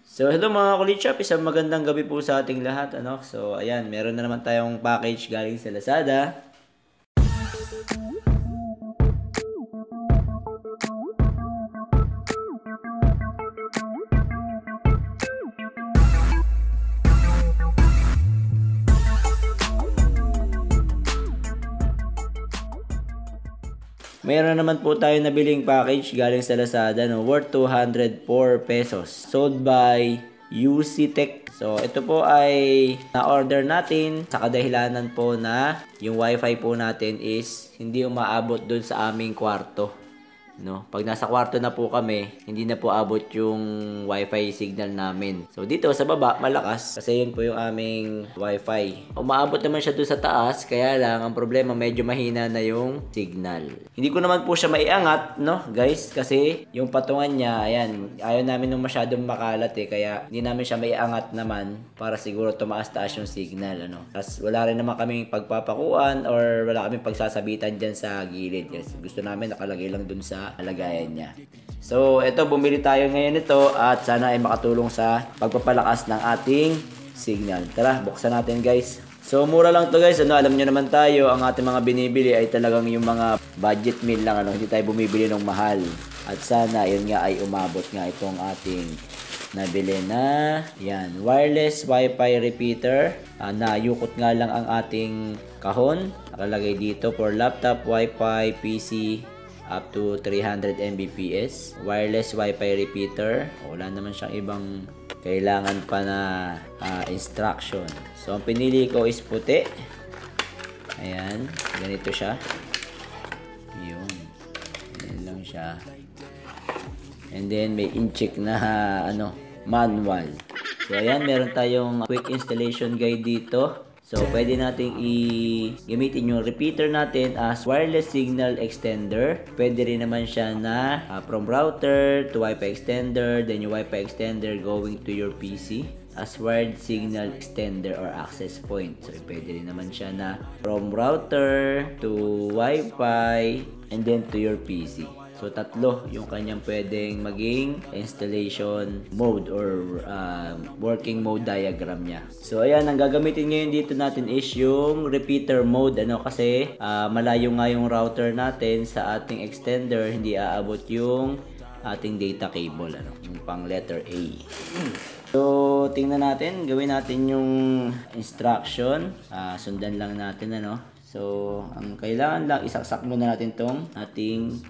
So hello mga kulichap, isang magandang gabi po sa ating lahat. So ayan, meron na naman tayong package galing sa Lazada. Mayroon naman po tayo nabiling package galing sa Lazada, worth 204 pesos. Sold by UC Tech. So, ito po ay na-order natin sa kadahilanan po na yung wifi po natin is hindi umaabot dun sa aming kwarto. Pag nasa kwarto na po kami, hindi na po abot yung wifi signal namin. So dito sa baba, malakas kasi yun po yung aming wifi. Umaabot naman siya doon sa taas, kaya lang ang problema medyo mahina na yung signal. Hindi ko naman po siya maiangat, guys, kasi yung patungan niya, ayan, ayaw namin nung masyadong makalat kaya hindi namin siya maiangat naman para siguro tumaas-taas yung signal, Tapos wala rin naman kaming pagpapakuan or wala kaming pagsasabitan dyan sa gilid. Yes, gusto namin nakalagay lang dun sa alagayan niya. So, ito, bumili tayo ngayon ito at sana ay makatulong sa pagpapalakas ng ating signal. Tara, buksan natin guys. So, mura lang to guys. Alam nyo naman tayo, ang ating mga binibili ay talagang yung mga budget meal lang. Hindi tayo bumibili ng mahal. At sana, yun nga ay umabot nga itong ating nabili na, yan, wireless Wi-Fi repeater. Nayukot nga lang ang ating kahon. Nakalagay dito for laptop, Wi-Fi, PC, up to 300 Mbps. Wireless Wi-Fi repeater. Wala naman siyang ibang kailangan pa na instruction. So, ang pinili ko is puti. Ayan. Ganito siya. Yun. Ayan lang siya. And then, may in-check na manual. So, ayan. Meron tayong quick installation guide dito. So, pwede nating gamitin yung repeater natin as wireless signal extender. Pwede rin naman siya na from router to Wi-Fi extender, then yung Wi-Fi extender going to your PC as wired signal extender or access point. So, pwede rin naman siya na from router to Wi-Fi and then to your PC. So, tatlo yung kanyang pwedeng maging installation mode or working mode diagram niya. So, ayan, ang gagamitin ngayon dito natin is yung repeater mode. Kasi malayo nga yung router natin sa ating extender, hindi aabot yung ating data cable, yung pang letter A. So, tingnan natin, gawin natin yung instruction. Sundan lang natin, So, ang kailangan lang, isaksak muna natin tong ating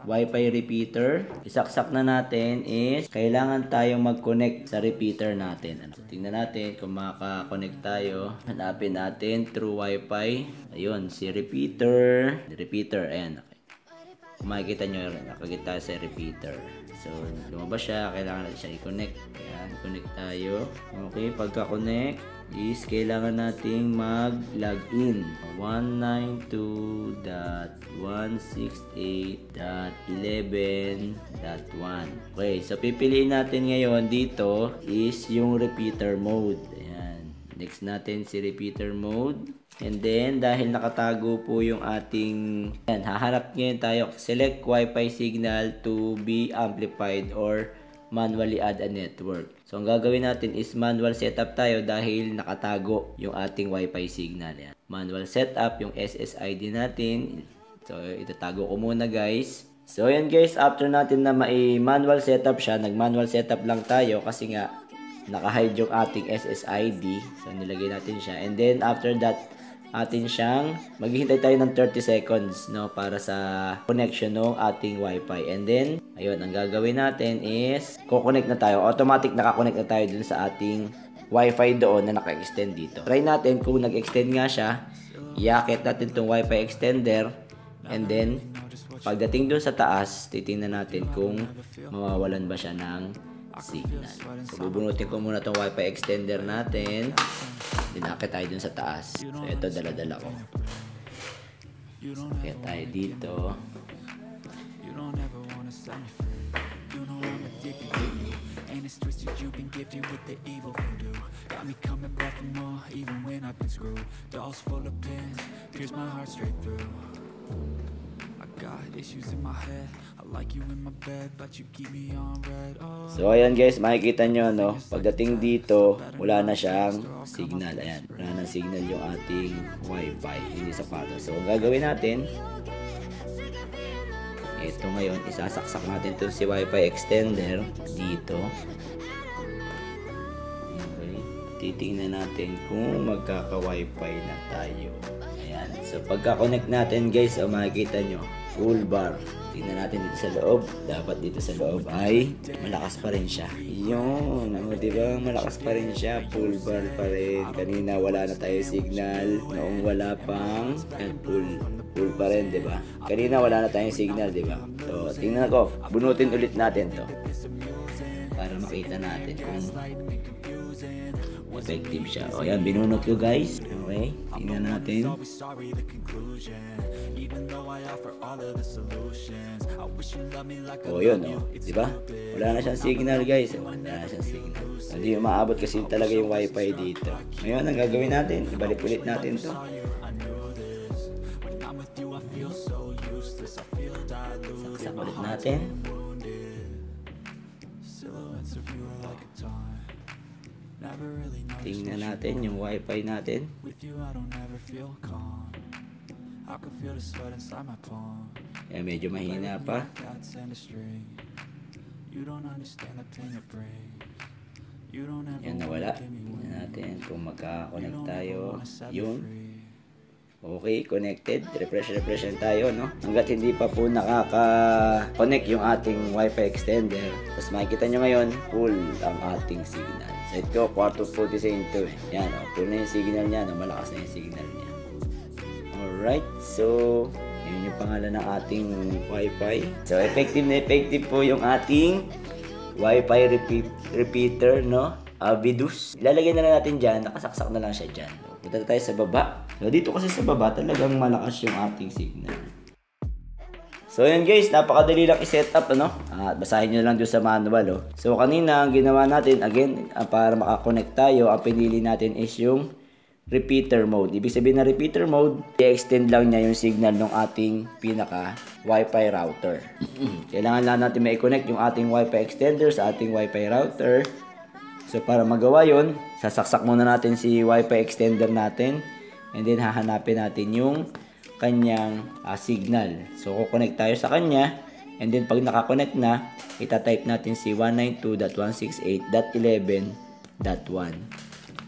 Wi-Fi repeater. Isaksak na natin is kailangan tayong mag-connect sa repeater natin. So, tingnan natin kung makaka-connect tayo. Hanapin natin through Wi-Fi. Ayun, si repeater. Repeater, ayan. Kung makikita nyo, nakagit tayo sa repeater. So, lumabas siya. Kailangan natin siya i-connect. Ayan, connect tayo. Okay, pagka-connect is kailangan nating mag-login. 192.168.11.1. Okay, so pipiliin natin ngayon dito is yung repeater mode. Ayan. Next natin si repeater mode. And then, dahil nakatago po yung ating, hahanap ngayon tayo, select Wi-Fi signal to be amplified or manually add a network. So, ang gagawin natin is manual setup tayo dahil nakatago yung ating Wi-Fi signal. Yan. Manual setup, yung SSID natin. So, itatago ko muna guys. So, yan guys, after natin na manual setup siya, nag-manual setup lang tayo kasi nga naka-hide yung ating SSID. So, nilagay natin siya. And then, after that, atin siyang maghihintay tayo ng 30 seconds para sa connection ng ating Wi-Fi. And then, ayun, ang gagawin natin is ko-connect na tayo. Automatic naka-connect na tayo dun sa ating Wi-Fi doon na naka-extend dito. Try natin kung nag-extend nga siya. I-akit natin itong Wi-Fi extender. And then, pagdating dun sa taas, titingnan natin kung mawawalan ba siya ng signal. So, bubunutin ko muna itong Wi-Fi extender natin. Dinakit tayo dun sa taas. So, ito, dala-dala ko. Kaya tayo dito. Got issues in my head, a So ayan guys, makikita nyo no, pagdating dito wala na siyang signal. Ayan, wala na signal yung ating wifi, hindi sapatos. So ang gagawin natin, ito ngayon, isasaksak natin to si wifi extender dito. Okay, titingnan natin kung magkaka-wifi na tayo. Ayan, so pagka-connect natin guys, makikita nyo, full bar. Tingnan natin dito sa loob. Dapat dito sa loob ay malakas pa rin siya. Yun. Diba? Malakas pa rin siya. Full bar pa rin. Kanina wala na tayo signal. Noong wala pang full pa rin, diba? Kanina wala na tayong signal, diba? So, tingnan ko. Bunutin ulit natin to. Para makita natin kung effective siya. O yan, binunot ko guys. Okay. Tingnan natin. O yun, o. Diba? Wala na siyang signal guys. Wala na siyang signal. Hindi maabot kasi talaga yung wifi dito. Ngayon, ang gagawin natin, ibalik ulit natin to. Saksak ulit natin. Tingnan natin yung wifi natin. Yan, medyo mahina pa. Yan, nawala. Tingnan natin kung magkaka-connect tayo. Yun. Okay, connected. Refresh lang tayo, no? Hanggat hindi pa po nakaka-connect yung ating wifi extender. Tapos makikita nyo ngayon, full ang ating signal. Set ko, kwarto po di sa into eh. Yan, oh, full na yung signal niya, no? Malakas na yung signal niya. Alright, so yun yung pangalan ng ating wifi. So effective na effective po yung ating wifi repeater, no? Vidus. Ilalagay na lang natin dyan, nakasaksak na lang siya dyan. Punta tayo sa baba. So dito kasi sa baba talagang malakas yung ating signal. So yun guys, napakadali lang i-setup, ano? Basahin nyo lang doon sa manual, oh. So kanina ang ginawa natin, again, para makakonect tayo, ang pinili natin is yung repeater mode. Ibig sabihin na repeater mode, i-extend lang niya yung signal ng ating pinaka wifi router. Kailangan lang natin ma-connect yung ating wifi extender sa ating wifi router. So para magawa yon, sasaksak muna natin si wifi extender natin and then hahanapin natin yung kanyang signal. So kukonect tayo sa kanya and then pag nakakonect na, itatype natin si 192.168.11.1.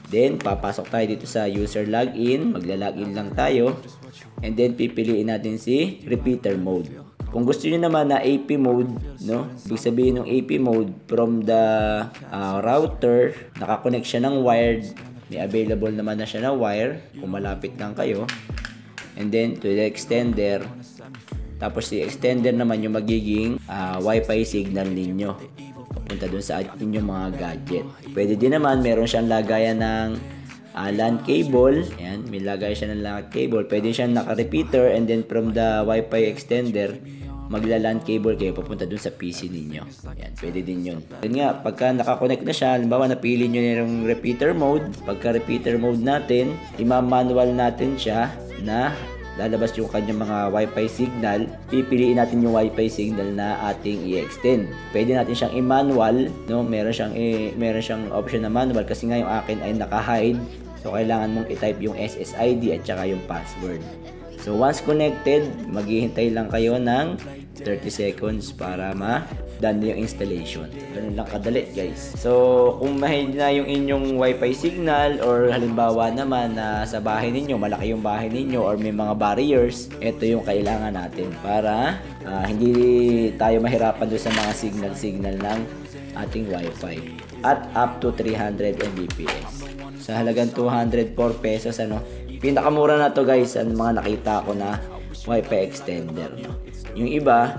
Then papasok tayo dito sa user login, magla-login lang tayo and then pipiliin natin si repeater mode. Kung gusto niyo naman na AP mode, no? Ibig sabihin ng AP mode, from the router, nakakonect siya ng wired. May available naman na siya na wire kung malapit lang kayo. And then to the extender. Tapos si extender naman yung magiging wifi signal ninyo. Papunta dun sa inyong mga gadget. Pwede din naman, meron siyang lagayan ng LAN cable. Ayan, may lagay siya ng LAN cable. Pwede siyang naka-repeater and then from the wifi extender, magla-LAN cable kayo papunta dun sa PC ninyo. Ayan, pwede din yun. Yun nga, pagka nakakonect na siya, halimbawa napili nyo yung repeater mode. Pagka repeater mode natin, ima-manual natin siya na lalabas yung kanyang mga wifi signal. Pipiliin natin yung wifi signal na ating i-extend. Pwede natin siyang i-manual, no? Meron siyang option na manual kasi nga yung akin ay naka-hide. So kailangan mong i-type yung SSID at saka yung password. So once connected, maghihintay lang kayo ng 30 seconds para ma-done yung installation. Ganun lang kadali guys. So kung mahina yung inyong wifi signal or halimbawa naman na sa bahay ninyo, malaki yung bahay ninyo or may mga barriers, ito yung kailangan natin para hindi tayo mahirapan doon sa mga signal ng ating wifi. At up to 300 Mbps. Sa halagang 204 pesos, ano? Pinakamura na to guys, ang mga nakita ko na wifi extender, no? Yung iba,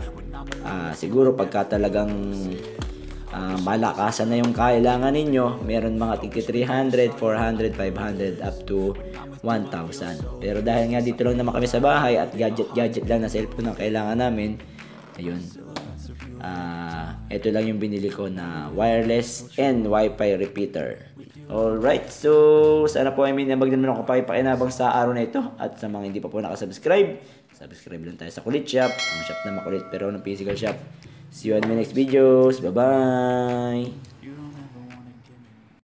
siguro pagka talagang malakasan na yung kailangan ninyo, meron mga tigti 300, 400, 500 up to 1,000. Pero dahil nga dito lang naman kami sa bahay at gadget lang na cellphone ang kailangan namin, ayun, ito lang yung binili ko na wireless and wifi repeater. Alright, so sana po ay may nabagdan naman ako pakipakinabang sa araw na ito. At sa mga hindi pa po nakasubscribe, Subscribe lang tayo sa Kulit Shop. Ang shop na makulit pero ng physical shop. See you on my next videos. Bye-bye!